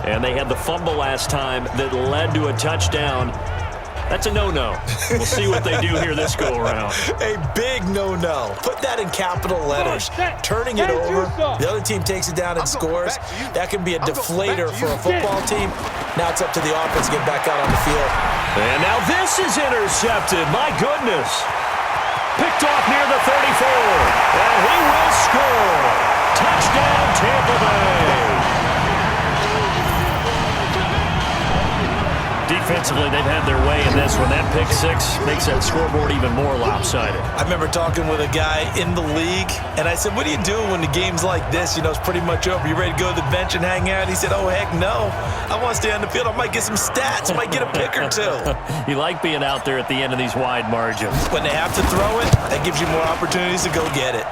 And they had the fumble last time that led to a touchdown. That's a no-no. We'll see what they do here this go-around. A big no-no. Put that in capital letters. Turning it over, the other team takes it down and scores. That can be a deflator for a football team. Now it's up to the offense to get back out on the field. And now this is intercepted. My goodness. Picked off near the 34. And he will score. Touchdown, Tampa Bay. Defensively, they've had their way in this one. That pick six makes that scoreboard even more lopsided. I remember talking with a guy in the league, and I said, what do you do when the game's like this? You know, it's pretty much over. You ready to go to the bench and hang out? He said, oh, heck no. I want to stay on the field. I might get some stats. I might get a pick or two. You like being out there at the end of these wide margins. When they have to throw it, that gives you more opportunities to go get it.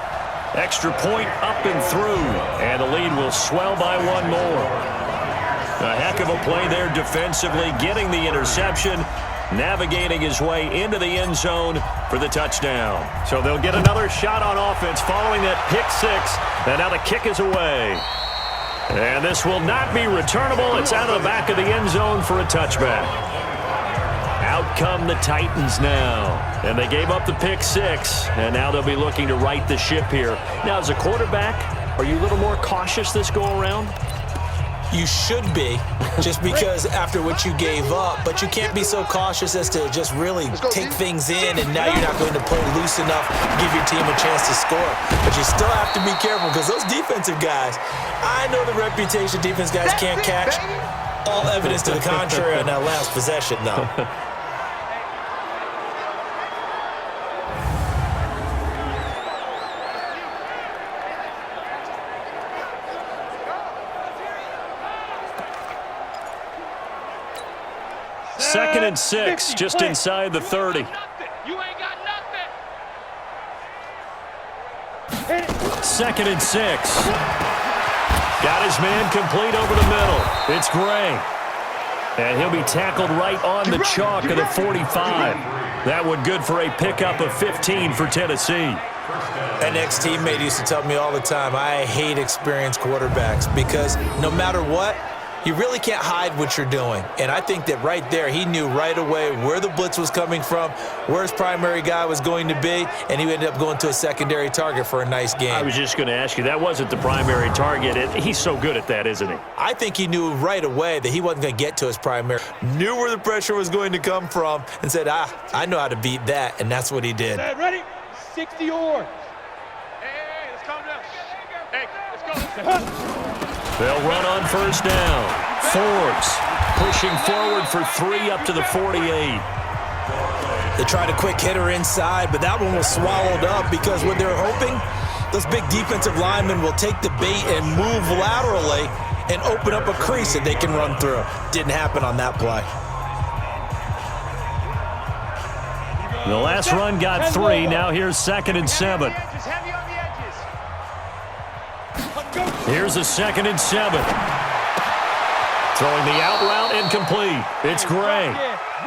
Extra point up and through, and the lead will swell by one more. A heck of a play there defensively, getting the interception, navigating his way into the end zone for the touchdown. So they'll get another shot on offense following that pick six, and now the kick is away. And this will not be returnable. It's out of the back of the end zone for a touchback. Out come the Titans now. And they gave up the pick six, and now they'll be looking to right the ship here. Now, as a quarterback, are you a little more cautious this go-around? You should be, just because after what you gave up, but you can't be so cautious as to just really take things in, and now you're not going to play loose enough to give your team a chance to score. But you still have to be careful, because those defensive guys, I know the reputation defense guys can't catch. All evidence to the contrary on that last possession, though. Second and 6, just inside the 30. Second and 6. Got his man complete over the middle. It's Gray. And he'll be tackled right on the chalk of the 45. That one good for a pickup of 15 for Tennessee. An ex-teammate used to tell me all the time, I hate experienced quarterbacks because no matter what, you really can't hide what you're doing. And I think that right there, he knew right away where the blitz was coming from, where his primary guy was going to be, and he ended up going to a secondary target for a nice game. I was just going to ask you, that wasn't the primary target. He's so good at that, isn't he? I think he knew right away that he wasn't going to get to his primary. Knew where the pressure was going to come from and said, I know how to beat that, and that's what he did. Ready? 60 yards. Hey, let's calm down. Hey, let's go. They'll run on first down. Forbes pushing forward for 3 up to the 48. They tried a quick hitter inside, but that one was swallowed up because what they're hoping, those big defensive linemen will take the bait and move laterally and open up a crease that they can run through. Didn't happen on that play. The last run got 3. Now here's second and 7. Here's a second and 7. Throwing the out route incomplete. It's Gray.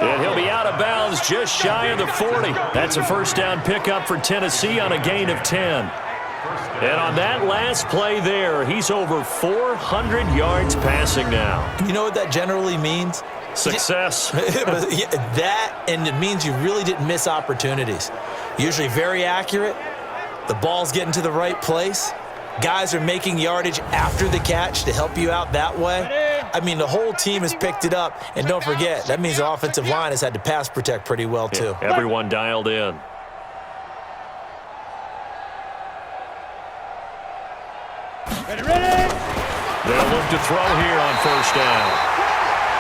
And he'll be out of bounds just shy of the 40. That's a first down pickup for Tennessee on a gain of 10. And on that last play there, he's over 400 yards passing now. You know what that generally means? Success. That, and it means you really didn't miss opportunities. Usually very accurate. The ball's getting to the right place. Guys are making yardage after the catch to help you out that way. I mean, the whole team has picked it up. And don't forget, that means the offensive line has had to pass protect pretty well, too. Yeah, everyone dialed in. Ready? They'll look to throw here on first down.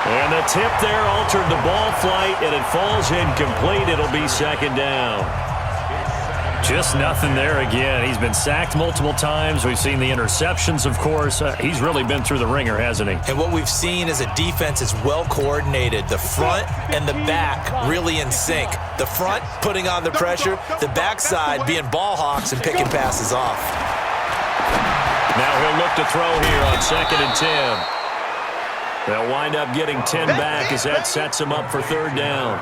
And the tip there altered the ball flight, and it falls incomplete. It'll be second down. Just nothing there again. He's been sacked multiple times. We've seen the interceptions, of course. He's really been through the ringer, hasn't he? And what we've seen is a defense is well coordinated. The front and the back really in sync. The front putting on the pressure, the backside being ball hawks and picking passes off. Now he'll look to throw here on second and 10. They'll wind up getting 10 back as that sets them up for third down.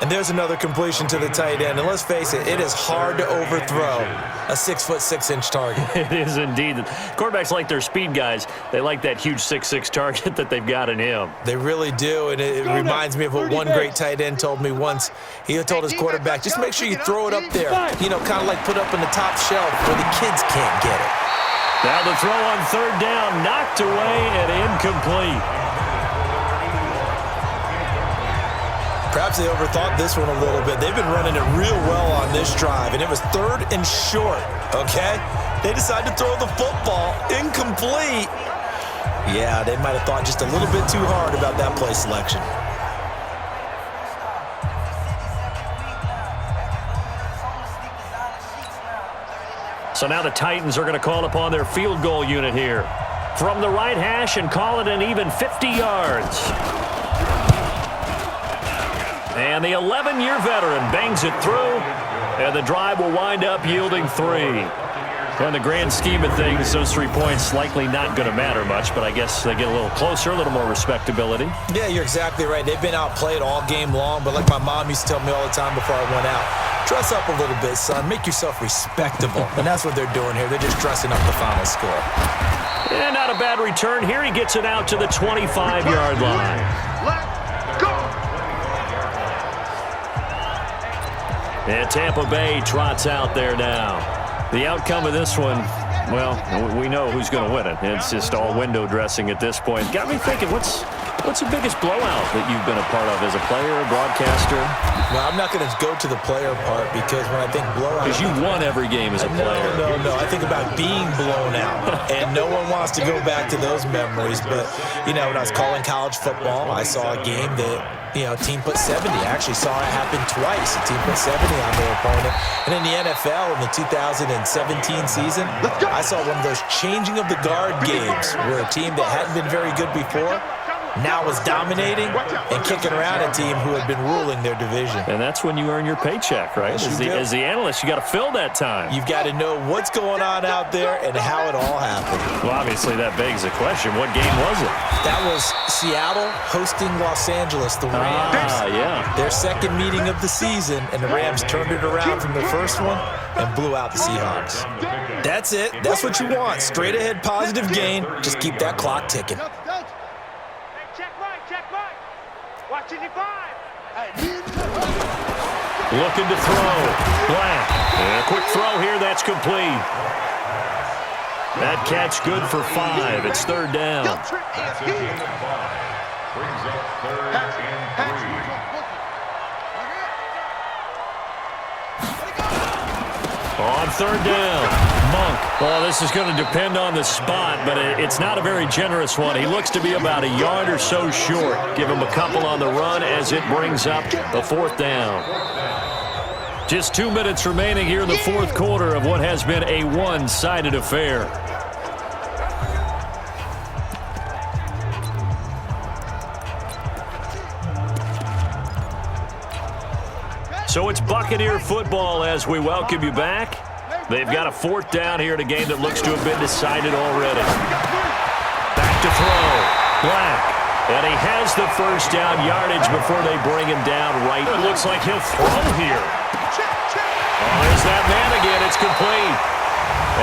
And there's another completion to the tight end. And let's face it, it is hard to overthrow a 6'6" target. It is indeed. Quarterbacks like their speed guys. They like that huge 6'6" target that they've got in him. They really do, and it reminds me of what one great tight end told me once. He told his quarterback, just make sure you throw it up there, kind of like put up in the top shelf where the kids can't get it. Now the throw on third down, knocked away and incomplete. Perhaps they overthought this one a little bit. They've been running it real well on this drive, and it was 3rd and short, okay? They decided to throw the football, incomplete. Yeah, they might have thought just a little bit too hard about that play selection. So now the Titans are going to call upon their field goal unit here. From the right hash and call it an even 50 yards. And the 11-year veteran bangs it through, and the drive will wind up yielding 3. In the grand scheme of things, those 3 points likely not going to matter much, but I guess they get a little closer, a little more respectability. Yeah, you're exactly right. They've been outplayed all game long, but like my mom used to tell me all the time before I went out, dress up a little bit, son. Make yourself respectable. And that's what they're doing here. They're just dressing up the final score. And not a bad return. Here he gets it out to the 25-yard line. Let's go. And Tampa Bay trots out there now. The outcome of this one, well, we know who's going to win it. It's just all window dressing at this point. Got me thinking, what's the biggest blowout that you've been a part of as a player, broadcaster? Well, I'm not going to go to the player part because when I think blowout... Because you won every game as a player. No. I think about being blown out, and no one wants to go back to those memories. But, when I was calling college football, I saw a game that... a team put 70. I actually saw it happen twice. A team put 70 on their opponent. And in the NFL, in the 2017 season, I saw one of those changing of the guard games where a team that hadn't been very good before now was dominating and kicking around a team who had been ruling their division. And that's when you earn your paycheck, right? As the analyst, you got to fill that time. You've got to know what's going on out there and how it all happened. Well, obviously that begs the question, what game was it? That was Seattle hosting Los Angeles, the Rams. Yeah. Their second meeting of the season, and the Rams turned it around from their first one and blew out the Seahawks. That's it. That's what you want. Straight ahead positive gain. Just keep that clock ticking. Check right. Watching your 5. Looking to throw. Black. And a quick throw here. That's complete. That catch good for 5. It's third down. On third down, Monk. Well, this is going to depend on the spot, but it's not a very generous one. He looks to be about a yard or so short. Give him a couple on the run as it brings up the fourth down. Just 2 minutes remaining here in the fourth quarter of what has been a one-sided affair. So it's Buccaneer football as we welcome you back. They've got a fourth down here in a game that looks to have been decided already. Back to throw. Black. And he has the first down yardage before they bring him down right. It looks like he'll throw here. Oh, there's that man again. It's complete.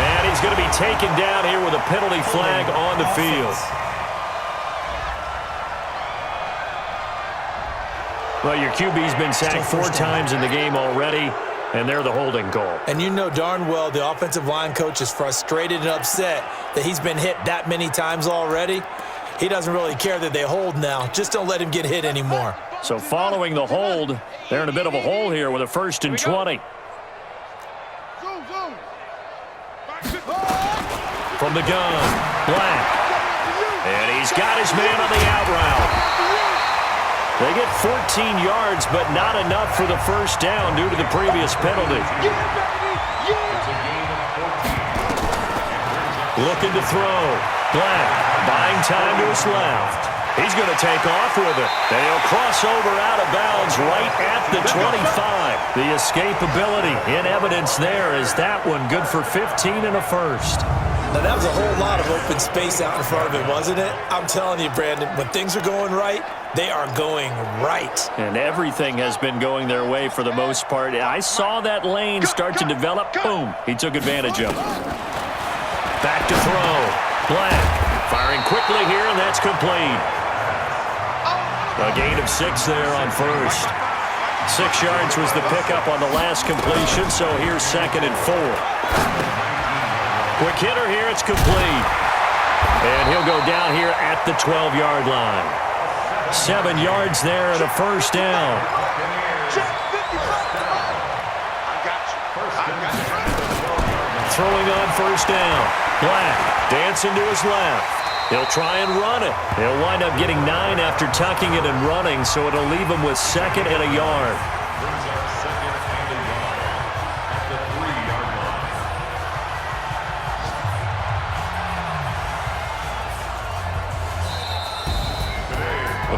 And he's going to be taken down here with a penalty flag on the field. Well, your QB's been sacked 4 times in the game already, and they're the holding call. And you know darn well the offensive line coach is frustrated and upset that he's been hit that many times already. He doesn't really care that they hold now. Just don't let him get hit anymore. So following the hold, they're in a bit of a hole here with a 1st and 20. From the gun, Black. And he's got his man on the out route. They get 14 yards, but not enough for the first down due to the previous penalty. Looking to throw. Black buying time to his left. He's going to take off with it. And he'll cross over out of bounds right at the 25. The escapability in evidence there is that one good for 15 and a first. Now, that was a whole lot of open space out in front of him, wasn't it? I'm telling you, Brandon, when things are going right, they are going right. And everything has been going their way for the most part. I saw that lane start to develop. Boom. He took advantage of it. Back to throw. Black firing quickly here, and that's complete. A gain of 6 there on first. 6 yards was the pickup on the last completion, so here's 2nd and 4. Quick hitter here, it's complete. And he'll go down here at the 12-yard line. 7 yards there and a first down. Throwing on first down. Black dancing to his left. He'll try and run it. He'll wind up getting 9 after tucking it and running, so it'll leave him with 2nd and a yard.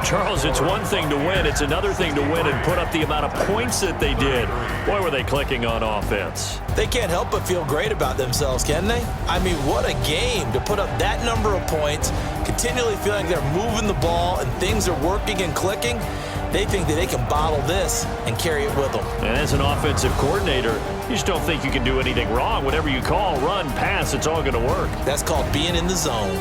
Charles, it's one thing to win. It's another thing to win and put up the amount of points that they did. Boy, were they clicking on offense. They can't help but feel great about themselves, can they? I mean, what a game to put up that number of points, continually feeling they're moving the ball and things are working and clicking. They think that they can bottle this and carry it with them. And as an offensive coordinator, you just don't think you can do anything wrong. Whatever you call, run, pass, it's all going to work. That's called being in the zone.